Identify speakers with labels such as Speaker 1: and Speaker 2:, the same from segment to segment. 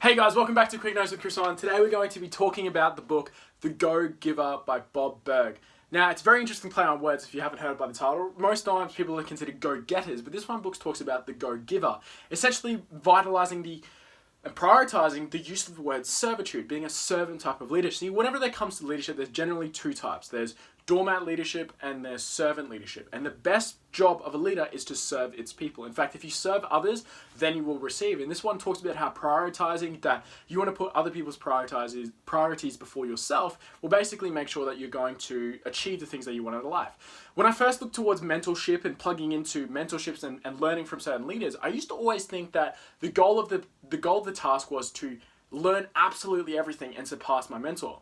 Speaker 1: Hey guys, welcome back to Quick Notes with Chris on. Today we're going to be talking about the book The Go-Giver by Burg. Now, it's a very interesting play on words if you haven't heard by the title. Most times people are considered go-getters, but this one book talks about the go-giver, essentially vitalizing and prioritizing the use of the word servitude, being a servant type of leader. See, whenever it comes to leadership, there's generally two types. There's doormat leadership and there's servant leadership. And the best job of a leader is to serve its people. In fact, if you serve others, then you will receive. And this one talks about how prioritizing that you want to put other people's priorities before yourself will basically make sure that you're going to achieve the things that you want out of life. When I first looked towards mentorship and plugging into mentorships and learning from certain leaders, I used to always think that the goal of the task was to learn absolutely everything and surpass my mentor.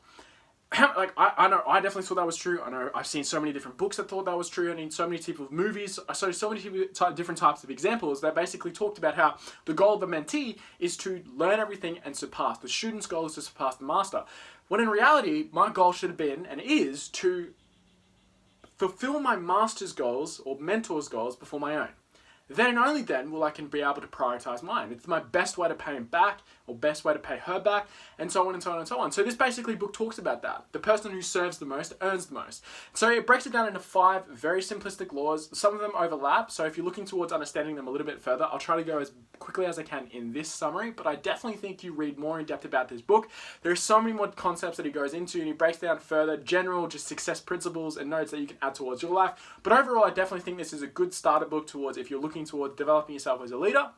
Speaker 1: I know I definitely thought that was true. I know I've seen so many different books that thought that was true. I mean, so many types of movies. I saw so many different types of examples that basically talked about how the goal of the mentee is to learn everything and surpass. The student's goal is to surpass the master. When in reality, my goal should have been and is to fulfill my master's goals or mentor's goals before my own. Then and only then will I can be able to prioritize mine. It's my best way to pay him back or best way to pay her back, and so on and so on and so on. So this basically book talks about that. The person who serves the most earns the most. So it breaks it down into 5 very simplistic laws. Some of them overlap, so if you're looking towards understanding them a little bit further, I'll try to go as quickly as I can in this summary, but I definitely think you read more in depth about this book. There are so many more concepts that he goes into, and he breaks down further general just success principles and notes that you can add towards your life. But overall, I definitely think this is a good starter book towards if you're looking towards developing yourself as a leader.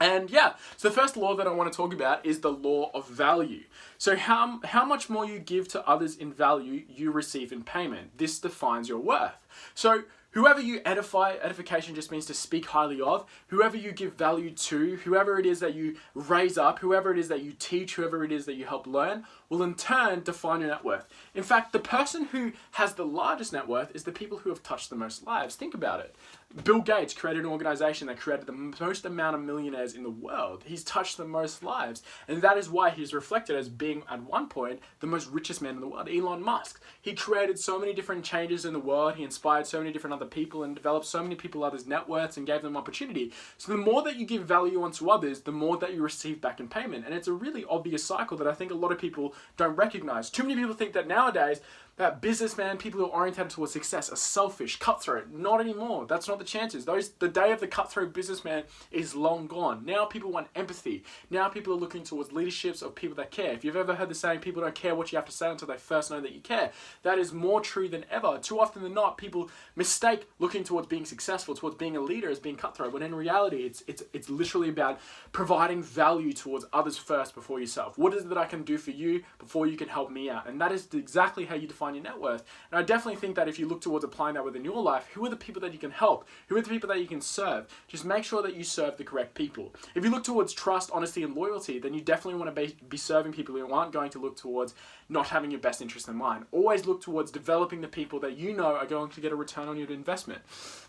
Speaker 1: And yeah, so the first law that I want to talk about is the law of value. So how much more you give to others in value, you receive in payment. This defines your worth. So whoever you edify, edification just means to speak highly of, whoever you give value to, whoever it is that you raise up, whoever it is that you teach, whoever it is that you help learn, will in turn define your net worth. In fact, the person who has the largest net worth is the people who have touched the most lives. Think about it. Bill Gates created an organization that created the most amount of millionaires in the world. He's touched the most lives. And that is why he's reflected as being, at one point, the most richest man in the world. Elon Musk. He created so many different changes in the world. He inspired so many different other people and developed so many people others' net worths and gave them opportunity. So the more that you give value onto others, the more that you receive back in payment. And it's a really obvious cycle that I think a lot of people don't recognize. Too many people think that nowadays that businessmen, people who are oriented towards success, are selfish, cutthroat. Not anymore. That's not the chances. The day of the cutthroat businessman is long gone. Now people want empathy. Now people are looking towards leaderships of people that care. If you've ever heard the saying, people don't care what you have to say until they first know that you care, that is more true than ever. Too often than not, people mistake looking towards being successful, towards being a leader as being cutthroat, when in reality, it's literally about providing value towards others first before yourself. What is it that I can do for you before you can help me out? And that is exactly how you define your net worth. And I definitely think that if you look towards applying that within your life, who are the people that you can help? Who are the people that you can serve? Just make sure that you serve the correct people. If you look towards trust, honesty, and loyalty, then you definitely want to be serving people who aren't going to look towards not having your best interest in mind. Always look towards developing the people that you know are going to get a return on your investment.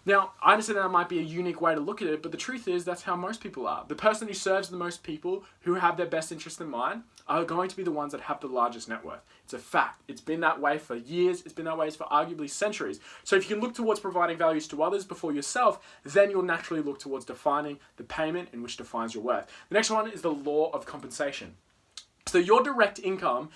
Speaker 1: Now, I understand that might be a unique way to look at it, but the truth is that's how most people are. The person who serves the most people who have their best interest in mind are going to be the ones that have the largest net worth. It's a fact. It's been that way for years. It's been that way for arguably centuries. So if you can look towards providing values to others before yourself, then you'll naturally look towards defining the payment in which defines your worth. The next one is the law of compensation. So your direct income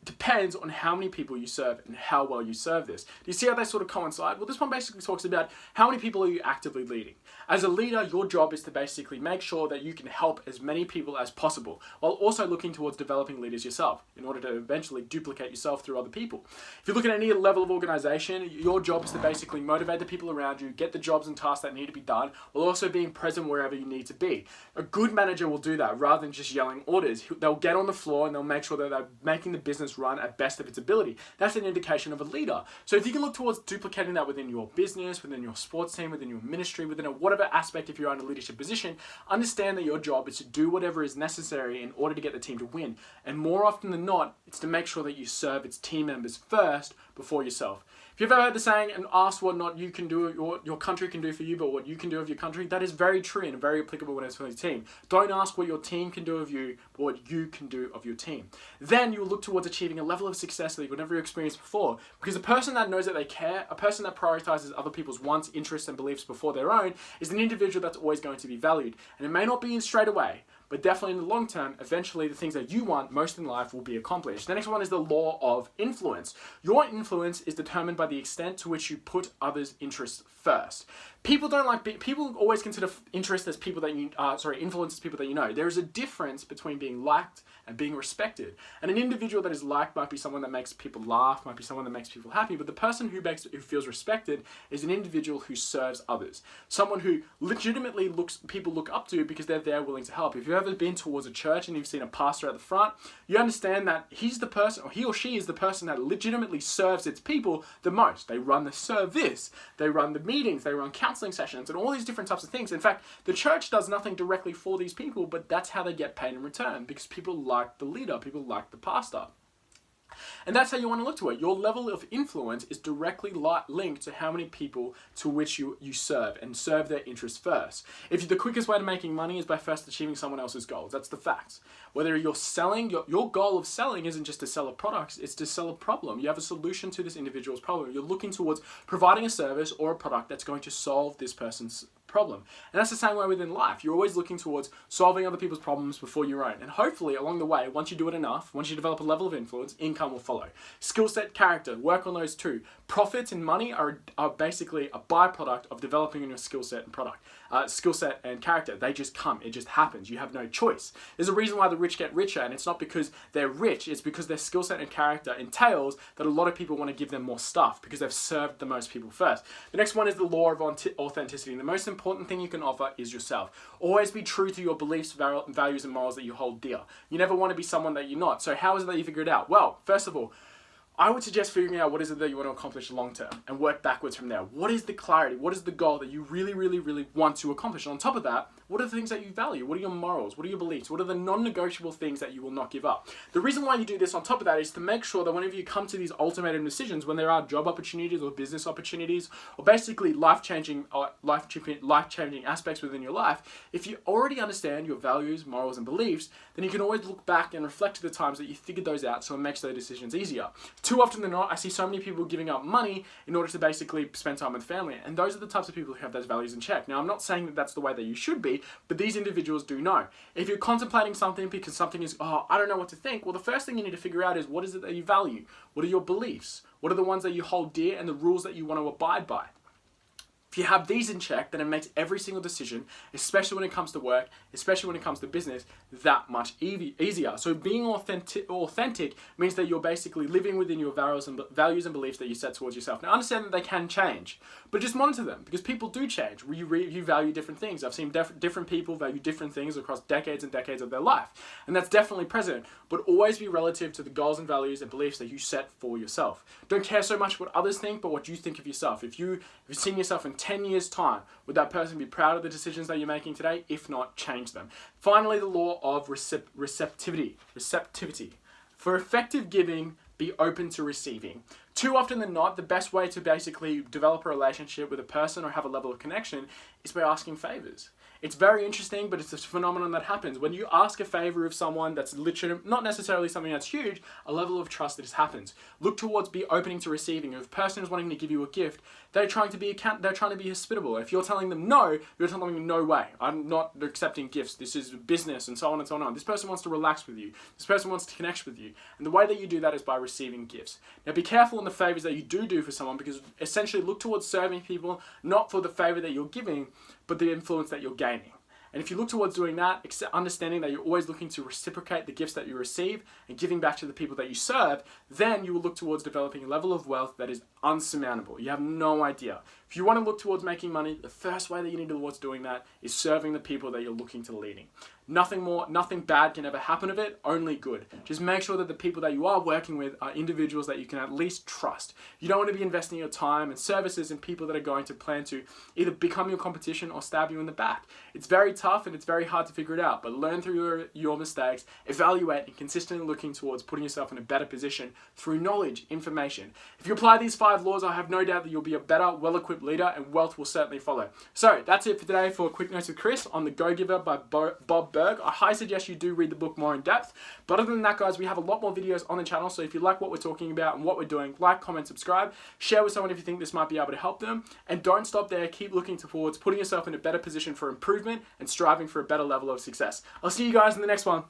Speaker 1: depends on how many people you serve and how well you serve this. Do you see how they sort of coincide? Well, this one basically talks about how many people are you actively leading. As a leader, your job is to basically make sure that you can help as many people as possible, while also looking towards developing leaders yourself in order to eventually duplicate yourself through other people. If you look at any level of organization, your job is to basically motivate the people around you, get the jobs and tasks that need to be done, while also being present wherever you need to be. A good manager will do that rather than just yelling orders. They'll get on the floor and they'll make sure that they're making the business run at best of its ability. That's an indication of a leader. So if you can look towards duplicating that within your business, within your sports team, within your ministry, within whatever aspect, if you're in a leadership position, understand that your job is to do whatever is necessary in order to get the team to win. And more often than not, it's to make sure that you serve its team members first before yourself. If you've ever heard the saying and asked what not you can do, your country can do for you, but what you can do of your country, that is very true and very applicable when it's for your team. Don't ask what your team can do of you, but what you can do of your team. Then you will look towards achieving a level of success that you've never experienced before, because a person that knows that they care, a person that prioritizes other people's wants, interests, and beliefs before their own, is an individual that's always going to be valued. And it may not be in straight away, but definitely in the long term, eventually the things that you want most in life will be accomplished. The next one is the law of influence. Your influence is determined by the extent to which you put others' interests first. People always consider interest as people that influence as people that you know. There is a difference between being liked and being respected. And an individual that is liked might be someone that makes people laugh, might be someone that makes people happy, but the person who feels respected is an individual who serves others. Someone who legitimately people look up to because they're there willing to help. If you've ever been towards a church and you've seen a pastor at the front, you understand that he's the person, or he or she is the person that legitimately serves its people the most. They run the service, they run the meetings, they run counseling sessions, and all these different types of things. In fact, the church does nothing directly for these people, but that's how they get paid in return, because people like the leader, people like the pastor. And that's how you want to look to it. Your level of influence is directly linked to how many people to which you serve and serve their interests first. The quickest way to making money is by first achieving someone else's goals. That's the facts. Whether you're selling, your goal of selling isn't just to sell a product, it's to sell a problem. You have a solution to this individual's problem. You're looking towards providing a service or a product that's going to solve this person's problem. And that's the same way within life. You're always looking towards solving other people's problems before your own. And hopefully along the way, once you do it enough, once you develop a level of influence, income will follow. Skill set, character, work on those too. Profits and money are basically a byproduct of developing your skill set and product. Skill set and character, they just come. It just happens. You have no choice. There's a reason why the rich get richer, and it's not because they're rich. It's because their skill set and character entails that a lot of people want to give them more stuff because they've served the most people first. The next one is the law of authenticity. And the most important thing you can offer is yourself. Always be true to your beliefs, values, and morals that you hold dear. You never want to be someone that you're not. So how is it that you figure it out? Well, first of all, I would suggest figuring out what is it that you want to accomplish long term and work backwards from there. What is the clarity? What is the goal that you really, really, really want to accomplish? And on top of that, what are the things that you value? What are your morals? What are your beliefs? What are the non-negotiable things that you will not give up? The reason why you do this on top of that is to make sure that whenever you come to these ultimatum decisions, when there are job opportunities or business opportunities, or basically life-changing aspects within your life, if you already understand your values, morals, and beliefs, then you can always look back and reflect to the times that you figured those out, so it makes those decisions easier. Too often than not, I see so many people giving up money in order to basically spend time with family, and those are the types of people who have those values in check. Now, I'm not saying that that's the way that you should be, but these individuals do know. If you're contemplating something because something is, I don't know what to think, well, the first thing you need to figure out is, what is it that you value? What are your beliefs? What are the ones that you hold dear and the rules that you want to abide by? If you have these in check, then it makes every single decision, especially when it comes to work, especially when it comes to business, that much easier. So being authentic means that you're basically living within your values and beliefs that you set towards yourself. Now, understand that they can change, but just monitor them, because people do change. You value different things. I've seen different people value different things across decades and decades of their life, and that's definitely present, but always be relative to the goals and values and beliefs that you set for yourself. Don't care so much what others think, but what you think of yourself. If you've seen yourself in 10 years' time, would that person be proud of the decisions that you're making today? If not, change them. Finally, the law of receptivity. For effective giving, be open to receiving. Too often than not, the best way to basically develop a relationship with a person or have a level of connection is by asking favors. It's very interesting, but it's a phenomenon that happens. When you ask a favor of someone that's literally not necessarily something that's huge, a level of trust that just happens. Look towards be opening to receiving. If a person is wanting to give you a gift, they're trying to be hospitable. If you're telling them no, you're telling them no way. I'm not accepting gifts. This is business and so on and so on. This person wants to relax with you. This person wants to connect with you. And the way that you do that is by receiving gifts. Now be careful in the favors that you do for someone, because essentially look towards serving people, not for the favor that you're giving, but the influence that you're gaining. And if you look towards doing that, understanding that you're always looking to reciprocate the gifts that you receive and giving back to the people that you serve, then you will look towards developing a level of wealth that is unsurmountable. You have no idea. If you want to look towards making money, the first way that you need to look towards doing that is serving the people that you're looking to leading. Nothing bad can ever happen of it, only good. Just make sure that the people that you are working with are individuals that you can at least trust. You don't want to be investing your time and services in people that are going to plan to either become your competition or stab you in the back. It's very tough and it's very hard to figure it out, but learn through your mistakes, evaluate, and consistently looking towards putting yourself in a better position through knowledge, information. If you apply these 5 laws, I have no doubt that you'll be a better, well-equipped leader, and wealth will certainly follow. So that's it for today for Quick Notes with Chris on The Go Giver by Bob Burg. Burg. I highly suggest you do read the book more in depth. But other than that, guys, we have a lot more videos on the channel. So if you like what we're talking about and what we're doing, like, comment, subscribe, share with someone if you think this might be able to help them. And don't stop there. Keep looking towards putting yourself in a better position for improvement and striving for a better level of success. I'll see you guys in the next one.